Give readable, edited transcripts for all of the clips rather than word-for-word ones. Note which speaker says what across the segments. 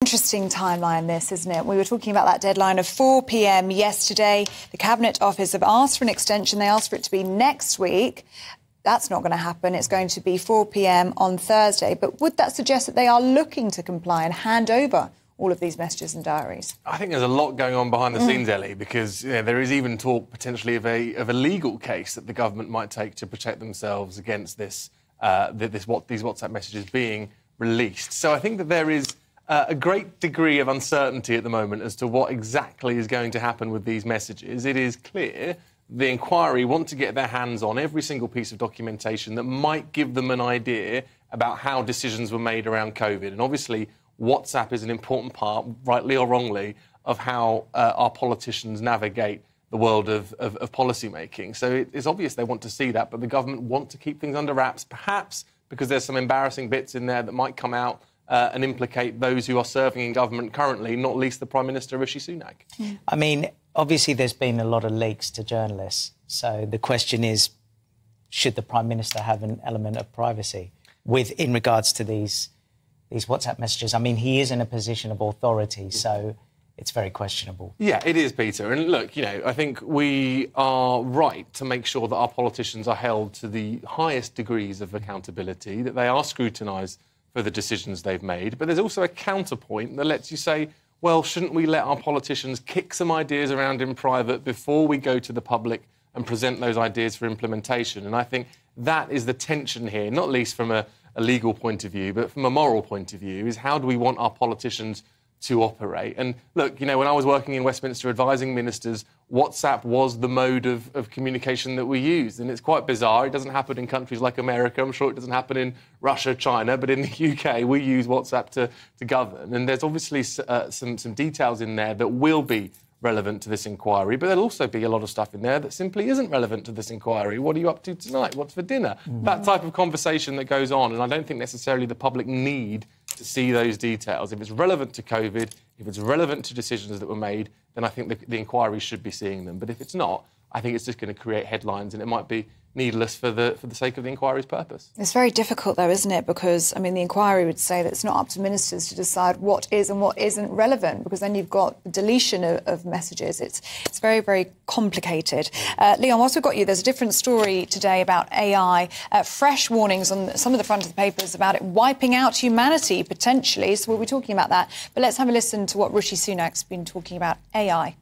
Speaker 1: Interesting timeline, this, isn't it? We were talking about that deadline of 4 p.m. yesterday. The Cabinet Office have asked for an extension. They asked for it to be next week. That's not going to happen. It's going to be 4 p.m. on Thursday. But would that suggest that they are looking to comply and hand over all of these messages and diaries?
Speaker 2: I think there's a lot going on behind the scenes, Ellie, because there is even talk potentially of a legal case that the government might take to protect themselves against these WhatsApp messages being released. So I think that there is a great degree of uncertainty at the moment as to what exactly is going to happen with these messages. It is clear the inquiry want to get their hands on every single piece of documentation that might give them an idea about how decisions were made around COVID. And obviously, WhatsApp is an important part, rightly or wrongly, of how our politicians navigate the world of policy making. So it's obvious they want to see that, but the government want to keep things under wraps, perhaps because there's some embarrassing bits in there that might come out and implicate those who are serving in government currently, not least the Prime Minister, Rishi Sunak.
Speaker 3: I mean, obviously there's been a lot of leaks to journalists. So the question is, should the Prime Minister have an element of privacy in regards to these WhatsApp messages? I mean, he is in a position of authority, so it's very questionable. Yeah,
Speaker 2: it is, Peter. And look, I think we are right to make sure that our politicians are held to the highest degrees of accountability, that they are scrutinised for the decisions they've made. But there's also a counterpoint that lets you say, well, shouldn't we let our politicians kick some ideas around in private before we go to the public and present those ideas for implementation? And I think that is the tension here, not least from a legal point of view, but from a moral point of view, is how do we want our politicians to operate? And look, when I was working in Westminster advising ministers, WhatsApp was the mode of communication that we used. And it's quite bizarre. It doesn't happen in countries like America. I'm sure it doesn't happen in Russia, China. But in the UK, we use WhatsApp to govern. And there's obviously some details in there that will be relevant to this inquiry, but there'll also be a lot of stuff in there that simply isn't relevant to this inquiry. What are you up to tonight? What's for dinner? That type of conversation that goes on, and I don't think necessarily the public need to see those details. If it's relevant to COVID, if it's relevant to decisions that were made, then I think the inquiry should be seeing them. But if it's not, I think it's just going to create headlines, and it might be needless for the sake of the inquiry's purpose.
Speaker 1: It's very difficult, though, isn't it? Because, I mean, the inquiry would say that it's not up to ministers to decide what is and what isn't relevant, because then you've got deletion of messages. It's very, very complicated. Leon, whilst we've got you, there's a different story today about AI. Fresh warnings on some of the front of the papers about it wiping out humanity, potentially. So we'll be talking about that. But let's have a listen to what Rishi Sunak's been talking about AI.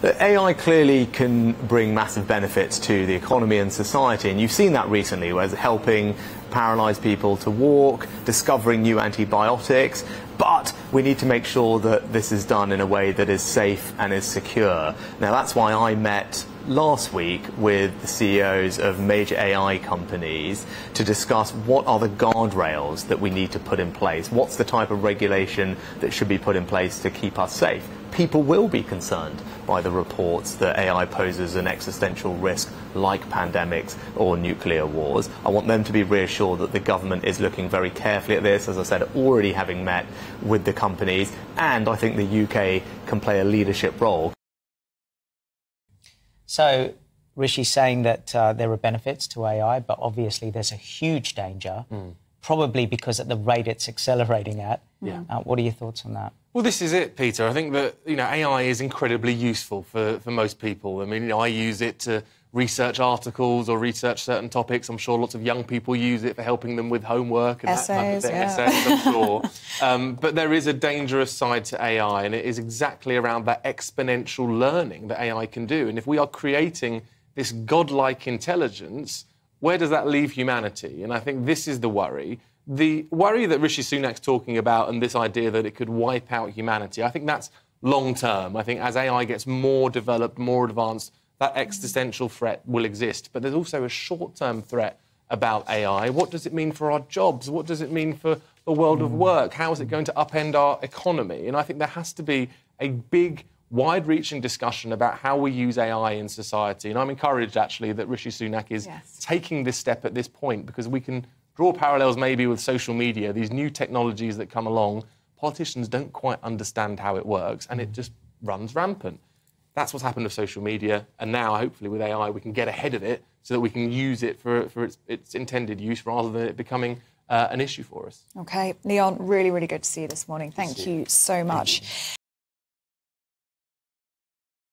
Speaker 4: AI clearly can bring massive benefits to the economy and society, and you've seen that recently, where it's helping paralysed people to walk, discovering new antibiotics, but we need to make sure that this is done in a way that is safe and is secure. Now, that's why I met last week with the CEOs of major AI companies to discuss what are the guardrails that we need to put in place, what's the type of regulation that should be put in place to keep us safe. People will be concerned by the reports that AI poses an existential risk like pandemics or nuclear wars. I want them to be reassured that the government is looking very carefully at this, as I said, already having met with the companies, and I think the UK can play a leadership role.
Speaker 3: So Rishi's saying that there are benefits to AI, but obviously there's a huge danger, probably because at the rate it's accelerating at. What are your thoughts on that?
Speaker 2: Well, this is it, Peter. I think that, AI is incredibly useful for most people. I mean, I use it to research articles or research certain topics. I'm sure lots of young people use it for helping them with homework and
Speaker 1: essays,
Speaker 2: that type of thing. Essays, I'm sure. But there is a dangerous side to AI, and it is exactly around that exponential learning that AI can do. And if we are creating this godlike intelligence, where does that leave humanity? And I think this is the worry. The worry that Rishi Sunak's talking about and this idea that it could wipe out humanity, I think that's long-term. I think as AI gets more developed, more advanced, that existential threat will exist. But there's also a short-term threat about AI. What does it mean for our jobs? What does it mean for the world of work? How is it going to upend our economy? And I think there has to be a big, wide-reaching discussion about how we use AI in society. And I'm encouraged, actually, that Rishi Sunak is taking this step at this point, because we can draw parallels maybe with social media, these new technologies that come along. Politicians don't quite understand how it works, and it just runs rampant. That's what's happened with social media, and now, hopefully, with AI, we can get ahead of it so that we can use it for its intended use rather than it becoming an issue for us.
Speaker 1: OK. Leon, really, really good to see you this morning. Thank you so much.